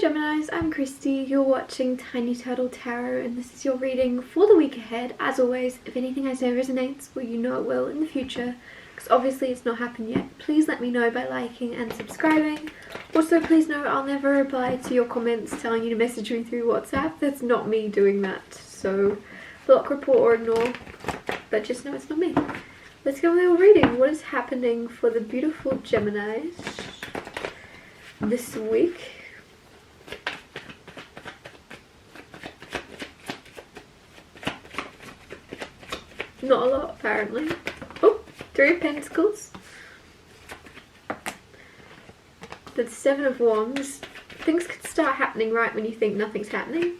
Geminis, I'm Christy, you're watching Tiny Turtle Tarot, and this is your reading for the week ahead. As always, if anything I say resonates, well, you know it will in the future, because obviously it's not happened yet. Please let me know by liking and subscribing. Also, please know I'll never reply to your comments telling you to message me through WhatsApp. That's not me doing that, so block, report or ignore, but just know it's not me. Let's go with your reading. What is happening for the beautiful Geminis this week? Not a lot, apparently. Oh, 3 of Pentacles. The 7 of Wands. Things could start happening right when you think nothing's happening.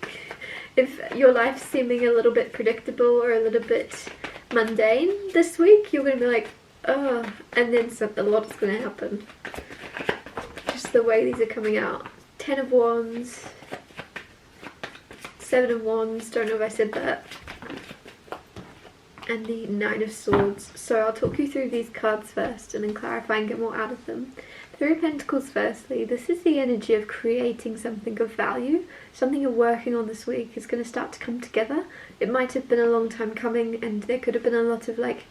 If your life's seeming a little bit predictable or a little bit mundane this week, you're going to be like, oh, and then a lot's going to happen. Just the way these are coming out. 10 of Wands. 7 of Wands, don't know if I said that. And the 9 of Swords. So I'll talk you through these cards first and then clarify and get more out of them. 3 of Pentacles firstly. This is the energy of creating something of value. Something you're working on this week is going to start to come together. It might have been a long time coming, and there could have been a lot of like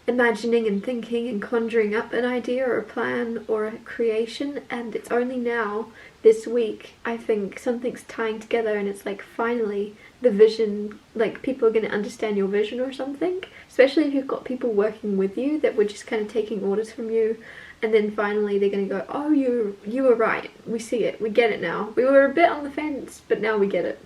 imagining and thinking and conjuring up an idea or a plan or a creation, and it's only now this week I think something's tying together, and it's like finally the vision, like people are going to understand your vision or something, especially if you've got people working with you that were just kind of taking orders from you, and then finally they're going to go, oh, you were right, we see it, we get it now, we were a bit on the fence but now we get it.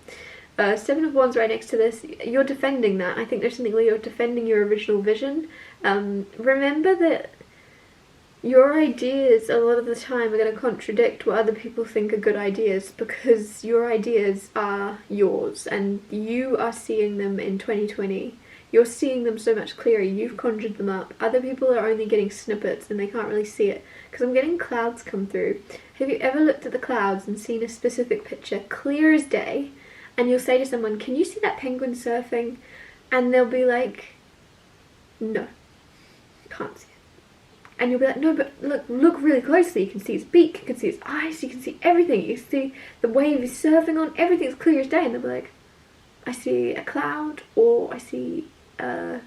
7 of Wands right next to this, you're defending that. I think there's something where you're defending your original vision. Remember that your ideas a lot of the time are going to contradict what other people think are good ideas, because your ideas are yours and you are seeing them in 2020. You're seeing them so much clearer, you've conjured them up. Other people are only getting snippets and they can't really see it, because I'm getting clouds come through. Have you ever looked at the clouds and seen a specific picture clear as day, and you'll say to someone, can you see that penguin surfing? And they'll be like, no, can't see it. And you'll be like, no, but look really closely. You can see his beak, you can see his eyes, you can see everything. You can see the wave he's surfing on, everything's clear as day. And they'll be like, I see a cloud, or I see a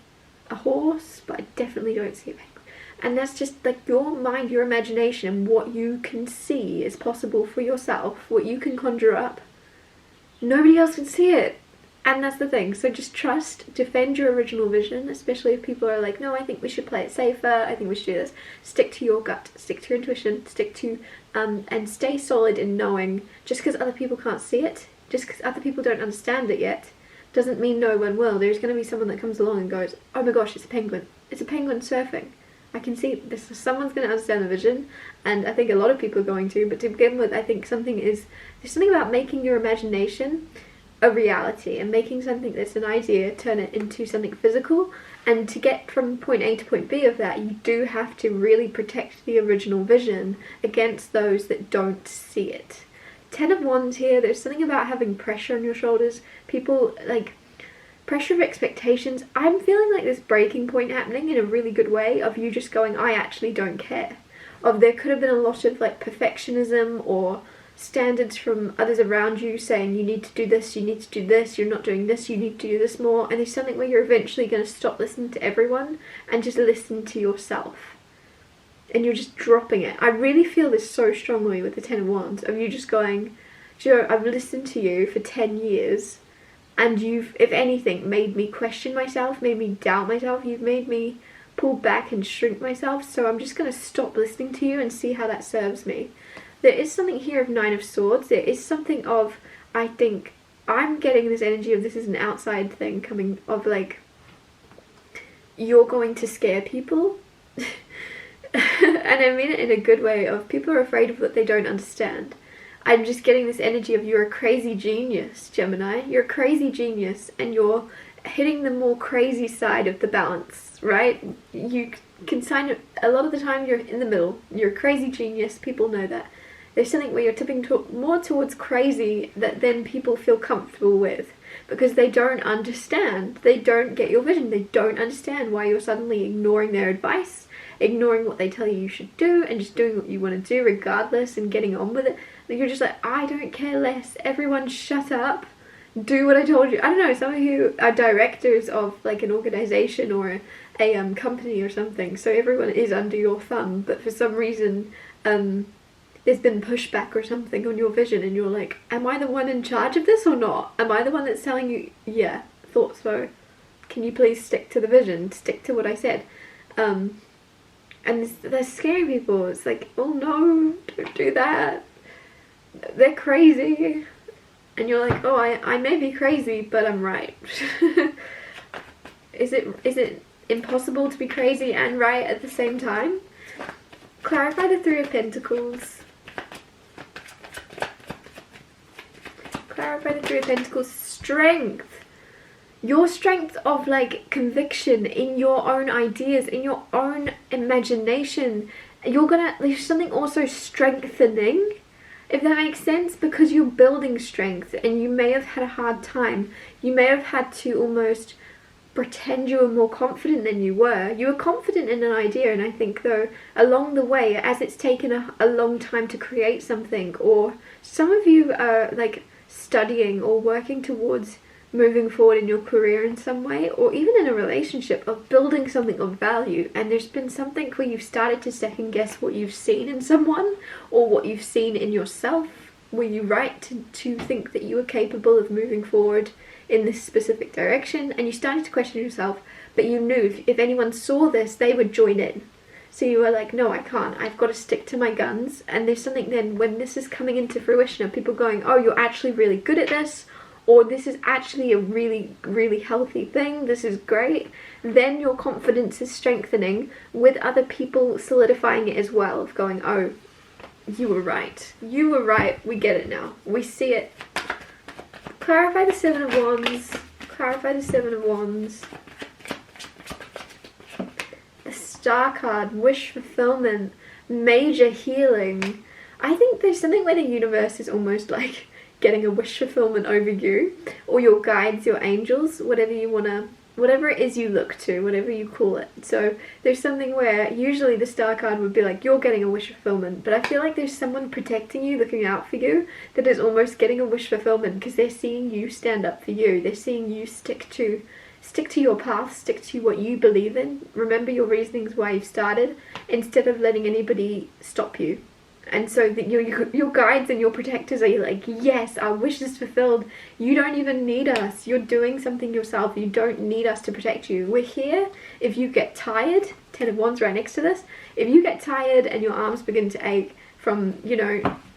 horse, but I definitely don't see a penguin. And that's just like your mind, your imagination, and what you can see is possible for yourself, what you can conjure up. Nobody else can see it, and that's the thing. So just trust, defend your original vision, especially if people are like, no, I think we should play it safer, I think we should do this. Stick to your gut, stick to your intuition, stick to and stay solid in knowing, just because other people can't see it, just because other people don't understand it yet, doesn't mean no one will. There's going to be someone that comes along and goes, oh my gosh, it's a penguin surfing. I can see this. Someone's going to understand the vision, and I think a lot of people are going to, but to begin with, I think there's something about making your imagination a reality and making something that's an idea, turn it into something physical. And to get from point A to point B of that, you do have to really protect the original vision against those that don't see it. 10 of Wands here, there's something about having pressure on your shoulders. People, like, pressure of expectations. I'm feeling like this breaking point happening in a really good way of you just going, I actually don't care. Of there could have been a lot of like perfectionism or standards from others around you saying you need to do this, you need to do this, you're not doing this, you need to do this more. And there's something where you're eventually going to stop listening to everyone and just listen to yourself. And you're just dropping it. I really feel this so strongly with the 10 of Wands, of you just going, Joe, I've listened to you for 10 years. And you've, if anything, made me question myself, made me doubt myself. You've made me pull back and shrink myself. So I'm just going to stop listening to you and see how that serves me. There is something here of 9 of Swords. There is something of, I think, I'm getting this energy of this is an outside thing coming of like, you're going to scare people. And I mean it in a good way of people are afraid of what they don't understand. I'm just getting this energy of you're a crazy genius, Gemini. You're a crazy genius, and you're hitting the more crazy side of the balance, right? You can sign it, a lot of the time you're in the middle. You're a crazy genius, people know that. There's something where you're tipping more towards crazy that then people feel comfortable with, because they don't understand. They don't get your vision. They don't understand why you're suddenly ignoring their advice, ignoring what they tell you you should do, and just doing what you want to do regardless and getting on with it. You're just like, I don't care less, everyone shut up, do what I told you. I don't know, some of you are directors of like an organization or a company or something, so everyone is under your thumb, but for some reason there's been pushback or something on your vision and you're like, am I the one in charge of this or not? Am I the one that's telling you, yeah, thought so, can you please stick to the vision, stick to what I said? And there's scary people. It's like, oh no, don't do that, they're crazy. And you're like, oh, I may be crazy, but I'm right. Is it impossible to be crazy and right at the same time? Clarify the Three of Pentacles. Clarify the Three of Pentacles. Strength. Your strength of like conviction in your own ideas, in your own imagination. There's something also strengthening, if that makes sense, because you're building strength and you may have had a hard time. You may have had to almost pretend you were more confident than you were. You were confident in an idea, and I think though along the way, as it's taken a long time to create something, or some of you are like studying or working towards moving forward in your career in some way, or even in a relationship, of building something of value, and there's been something where you've started to second guess what you've seen in someone or what you've seen in yourself. Were you right to think that you were capable of moving forward in this specific direction? And you started to question yourself, but you knew if anyone saw this, they would join in. So you were like, no, I can't, I've got to stick to my guns. And there's something then when this is coming into fruition of people going, oh, you're actually really good at this, or this is actually a really, really healthy thing, this is great, then your confidence is strengthening with other people solidifying it as well, of going, oh, you were right, we get it now, we see it. Clarify the Seven of Wands. Clarify the Seven of Wands. The Star card, wish fulfillment, major healing. I think there's something where the universe is almost like getting a wish fulfillment over you, or your guides, your angels, whatever it is you look to, whatever you call it. So there's something where usually the Star card would be like, you're getting a wish fulfillment, but I feel like there's someone protecting you, looking out for you, that is almost getting a wish fulfillment, because they're seeing you stand up for you, they're seeing you stick to your path, stick to what you believe in, remember your reasonings why you started, instead of letting anybody stop you. And so that your guides and your protectors are like, yes, our wish is fulfilled. You don't even need us. You're doing something yourself. You don't need us to protect you. We're here if you get tired. 10 of Wands right next to this. If you get tired and your arms begin to ache from,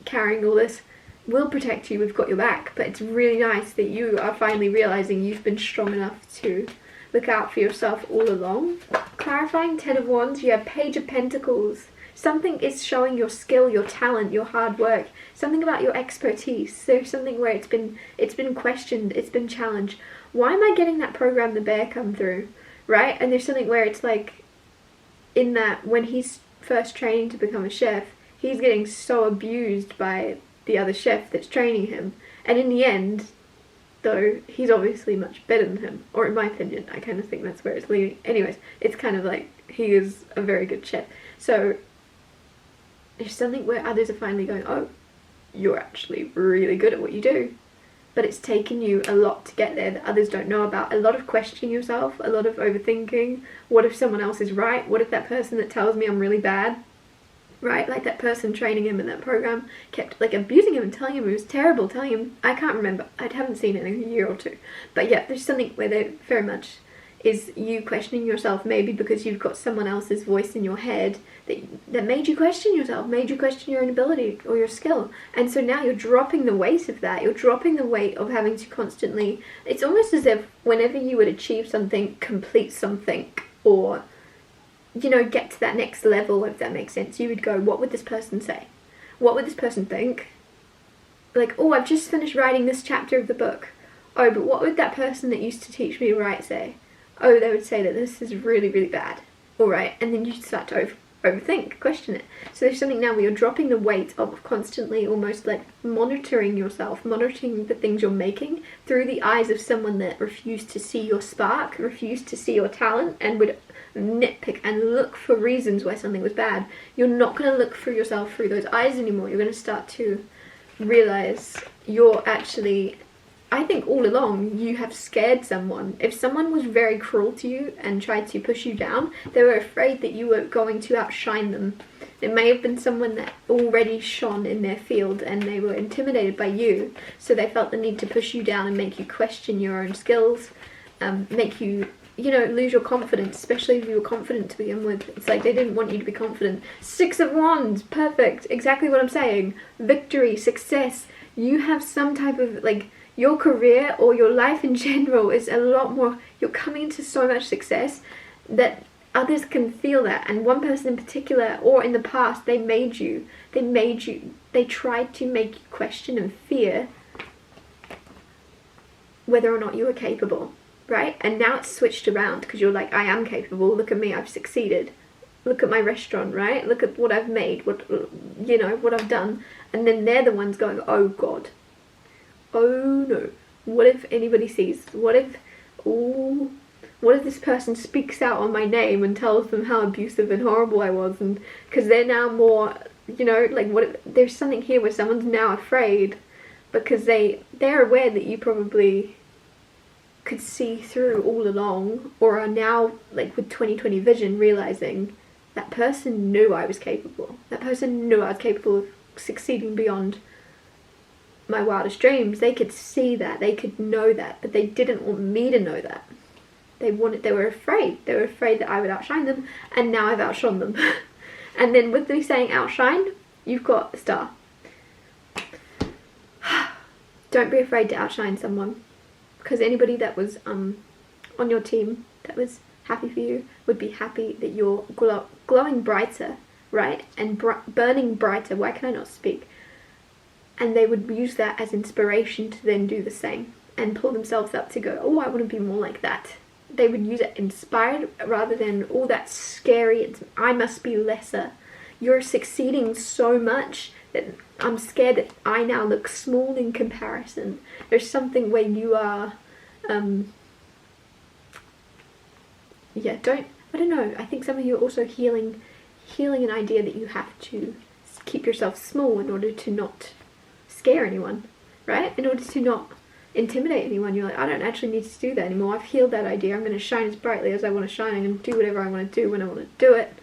carrying all this, we'll protect you. We've got your back. But it's really nice that you are finally realizing you've been strong enough to look out for yourself all along. Clarifying 10 of Wands, you have Page of Pentacles. Something is showing your skill, your talent, your hard work, something about your expertise. There's something where it's been questioned, it's been challenged. Why am I getting that program the bear come through, right? And there's something where it's like, in that when he's first training to become a chef, he's getting so abused by the other chef that's training him. And in the end, though, he's obviously much better than him, or in my opinion, I kind of think that's where it's leading. Anyways, it's kind of like, he is a very good chef. So there's something where others are finally going, oh, you're actually really good at what you do. But it's taken you a lot to get there that others don't know about. A lot of questioning yourself, a lot of overthinking. What if someone else is right? What if that person that tells me I'm really bad, right? Like that person training him in that program kept like abusing him and telling him he was terrible, telling him, I can't remember, I haven't seen it in a year or two. But yeah, there's something where there very much is you questioning yourself, maybe because you've got someone else's voice in your head that made you question yourself, made you question your own ability or your skill. And so now you're dropping the weight of that. You're dropping the weight of having to constantly, it's almost as if whenever you would achieve something, complete something, or get to that next level, if that makes sense, you would go, what would this person say? What would this person think? Like, oh, I've just finished writing this chapter of the book. Oh, but what would that person that used to teach me to write say? Oh, they would say that this is really, really bad. Alright, and then you start to overthink, question it. So there's something now where you're dropping the weight of constantly almost like monitoring yourself, monitoring the things you're making through the eyes of someone that refused to see your spark, refused to see your talent, and would nitpick and look for reasons why something was bad. You're not going to look for yourself through those eyes anymore. You're going to start to realise you're actually, I think all along you have scared someone. If someone was very cruel to you and tried to push you down, they were afraid that you were going to outshine them. It may have been someone that already shone in their field and they were intimidated by you, so they felt the need to push you down and make you question your own skills, make you, you know, lose your confidence, especially if you were confident to begin with. It's like they didn't want you to be confident. Six of Wands, perfect, exactly what I'm saying. Victory, success. You have some type of, like, your career or your life in general is a lot more, you're coming into so much success that others can feel that. And one person in particular, or in the past, they tried to make you question and fear whether or not you were capable, right? And now it's switched around because you're like, I am capable, look at me, I've succeeded. Look at my restaurant, right? Look at what I've made, what, you know, what I've done. And then they're the ones going, oh God, oh no, what if anybody sees? What if this person speaks out on my name and tells them how abusive and horrible I was? And because they're now more, you know, like, what if, there's something here where someone's now afraid because they're aware that you probably could see through all along, or are now, like, with 20/20 vision, realizing that person knew I was capable. That person knew I was capable of succeeding beyond my wildest dreams. They could see that, they could know that, but they didn't want me to know that. They were afraid. They were afraid that I would outshine them, and now I've outshone them. And then with me saying outshine, you've got a star. Don't be afraid to outshine someone, because anybody that was on your team that was happy for you would be happy that you're glowing brighter, right? And burning brighter. Why can I not speak? And they would use that as inspiration to then do the same and pull themselves up to go, oh, I want to be more like that. They would use it inspired rather than all that scary, I must be lesser. You're succeeding so much that I'm scared that I now look small in comparison. There's something where you are, I don't know, I think some of you are also healing an idea that you have to keep yourself small in order to not scare anyone, right? In order to not intimidate anyone. You're like, I don't actually need to do that anymore. I've healed that idea. I'm going to shine as brightly as I want to shine. I'm going to do whatever I want to do when I want to do it.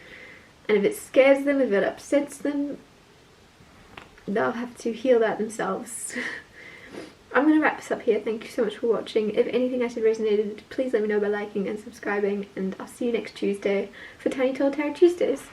And if it scares them, if it upsets them, they'll have to heal that themselves. I'm going to wrap this up here. Thank you so much for watching. If anything I said resonated, please let me know by liking and subscribing, and I'll see you next Tuesday for Tiny Tall Tarot Tuesdays.